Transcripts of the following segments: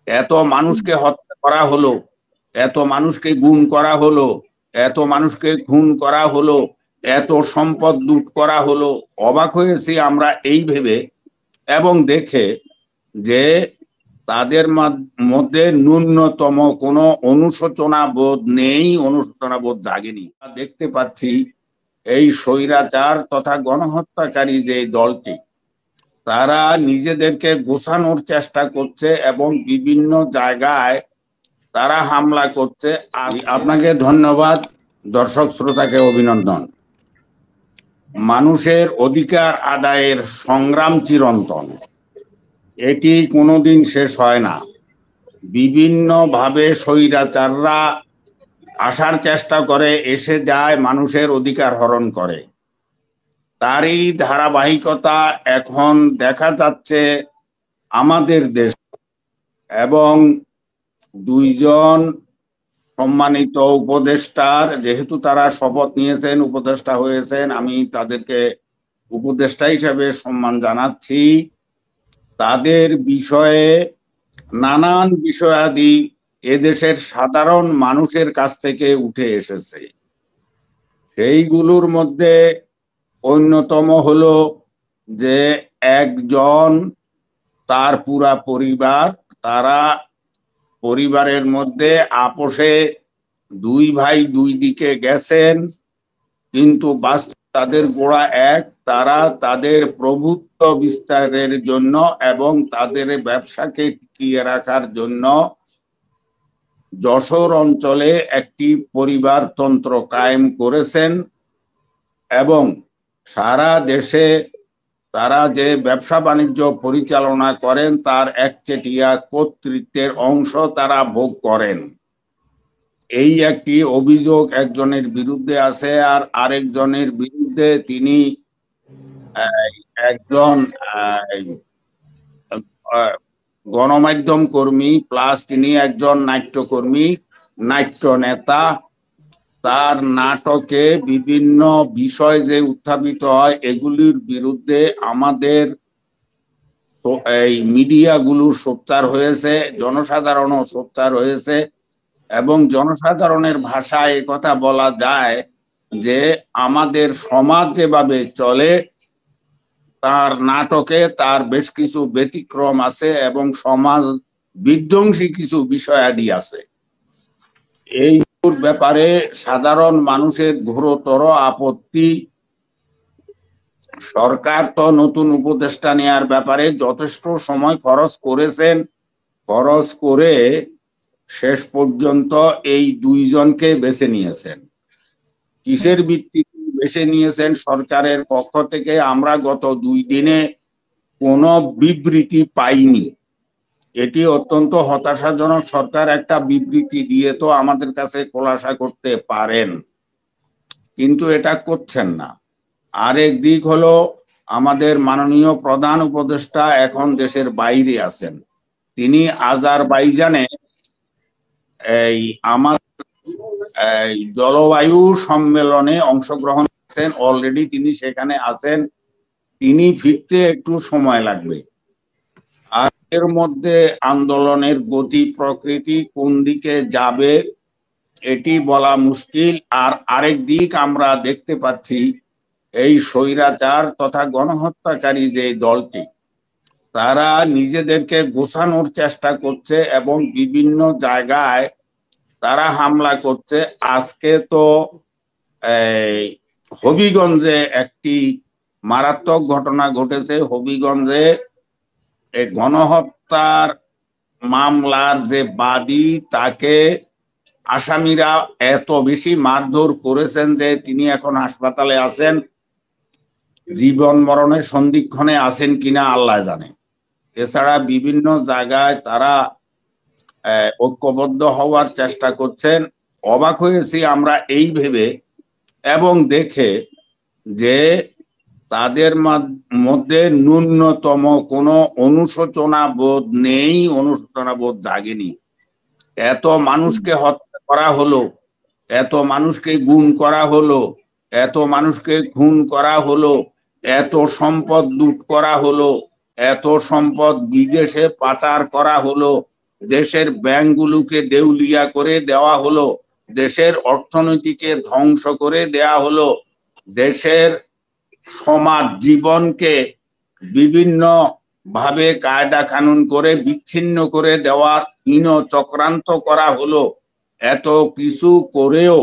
এত মানুষকে হত্যা করা হলো, এত মানুষকে গুম করা হলো, এত মানুষকে খুন করা হলো, এত সম্পদ লুট করা হলো। অবাক হয়েছি আমরা এই ভেবে এবং দেখে যে তাদের মধ্যে ন্যূনতম কোনো অনুশোচনা বোধ নেই, অনুশোচনা বোধ জাগেনি। দেখতে পাচ্ছি এই স্বৈরাচার তথা গণহত্যাকারী যে দলটি, তারা নিজেদেরকে গোছানোর চেষ্টা করছে এবং বিভিন্ন জায়গায় তারা হামলা করছে। আপনাকে ধন্যবাদ, দর্শক শ্রোতাকে অভিনন্দন। মানুষের অধিকার আদায়ের সংগ্রাম চিরন্তন, এটি কোনোদিন শেষ হয় না। বিভিন্ন ভাবে স্বৈরাচাররা আসার চেষ্টা করে, এসে যায়, মানুষের অধিকার হরণ করে। তারই ধারাবাহিকতা এখন দেখা যাচ্ছে আমাদের দেশ। এবং দুইজন সম্মানিত উপদেষ্টার, যেহেতু তারা শপথ নিয়েছেন, উপদেষ্টা হয়েছেন, আমি তাদেরকে উপদেষ্টা হিসেবে সম্মান জানাচ্ছি। তাদের বিষয়ে নানান বিষয়াদি এদেশের সাধারণ মানুষের কাছ থেকে উঠে এসেছে। সেইগুলোর মধ্যে অন্যতম হলো যে একজন, তার পুরা পরিবার, তারা পরিবারের মধ্যে আপোষে দুই ভাই দুই দিকে গেছেন, কিন্তু তাদের গোড়া এক। তারা তাদের প্রভুত্ব বিস্তারের জন্য এবং তাদের ব্যবসাকে টিকিয়ে রাখার জন্য যশোর অঞ্চলে একটি পরিবারতন্ত্র কায়েম করেছেন এবং সারা দেশে তারা যে ব্যবসা বাণিজ্য পরিচালনা করেন তার একচেটিয়া কর্তৃত্বের অংশ তারা ভোগ করেন। এই একটি অভিযোগ একজনের বিরুদ্ধে আছে। আর আরেকজনের বিরুদ্ধে, তিনি একজন গণমাধ্যম কর্মী প্লাস তিনি একজন নাট্যকর্মী, নাট্য নেতা। তার নাটকে বিভিন্ন বিষয় যে উত্থাপিত হয় এগুলির বিরুদ্ধে আমাদের এই মিডিয়াগুলো সোচ্চার হয়েছে, জনসাধারণও সোচ্চার হয়েছে। এবং জনসাধারণের ভাষায় কথা বলা যায় যে আমাদের সমাজ যেভাবে চলে তার নাটকে তার বেশ কিছু ব্যতিক্রম আছে এবং সমাজ বিধ্বংসী কিছু বিষয়াদি আছে। এই ব্যাপারে সাধারণ মানুষের ঘোরতর আপত্তি। সরকার তো নতুন উপদেষ্টা নেয়ার ব্যাপারে যথেষ্ট সময় খরচ করেছেন, খরচ করে শেষ পর্যন্ত এই দুইজনকে বেছে নিয়েছেন। কিসের ভিত্তিতে বেছে নিয়েছেন সরকারের পক্ষ থেকে আমরা গত 2 দিনে কোনো বিবৃতি পাইনি। এটি অত্যন্ত হতাশাজনক। সরকার একটা বিবৃতি দিয়ে তো আমাদের কাছে খোলাসা করতে পারেন, কিন্তু এটা করছেন না। আরেক দিক হলো আমাদের মাননীয় প্রধান উপদেষ্টা এখন দেশের বাইরে আছেন। তিনি আজারবাইজানে এই আমাদের জলবায়ু সম্মেলনে অংশগ্রহণ করছেন, অলরেডি তিনি সেখানে আছেন। তিনি ফিরতে একটু সময় লাগবে। আর এর মধ্যে আন্দোলনের গতি প্রকৃতি কোন দিকে যাবে এটি বলা মুশকিল। আর আরেক দিক আমরা দেখতে পাচ্ছি এই স্বৈরাচার তথা গণহত্যাকারী যে দলটি, তারা নিজেদেরকে গোছানোর চেষ্টা করছে এবং বিভিন্ন জায়গায় তারা হামলা করছে। আজকে তো হবিগঞ্জে একটি মারাত্মক ঘটনা ঘটেছে। হবিগঞ্জে গণহত্যার মামলার যে বাদী, তাকে আসামিরা এত বেশি মারধর করেছেন যে তিনি এখন হাসপাতালে আছেন। জীবন মরণের সন্ধিক্ষণে আছেন কিনা আল্লাহ জানে। এছাড়া বিভিন্ন জায়গায় তারা ঐক্যবদ্ধ হওয়ার চেষ্টা করছেন। অবাক হয়েছি আমরা এই ভেবে এবং দেখে যে তাদের মধ্যে ন্যূনতম কোনো অনুশোচনা বোধ নেই, অনুশোচনা বোধ জাগেনি। এত মানুষকে হত্যা করা হলো, এত মানুষকে গুম করা হলো, এত মানুষকে খুন করা হলো, এত সম্পদ লুট করা হলো, এত সম্পদ বিদেশে পাচার করা হলো, দেশের ব্যাংকগুলোকে দেউলিয়া করে দেওয়া হলো, দেশের অর্থনীতিকে ধ্বংস করে দেয়া হলো, দেশের সমাজ জীবনকে বিভিন্ন ভাবে কায়দা কানুন করে বিচ্ছিন্ন করে দেওয়ার হীন চক্রান্ত করা হলো। এত কিছু করেও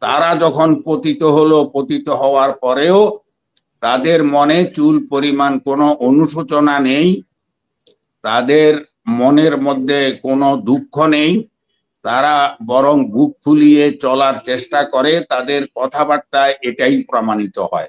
তারা যখন পতিত হলো, পতিত হওয়ার পরেও তাদের মনে চুল পরিমাণ কোনো অনুশোচনা নেই, তাদের মনের মধ্যে কোনো দুঃখ নেই, তারা বরং বুক ফুলিয়ে চলার চেষ্টা করে, তাদের কথাবার্তায় এটাই প্রমাণিত হয়।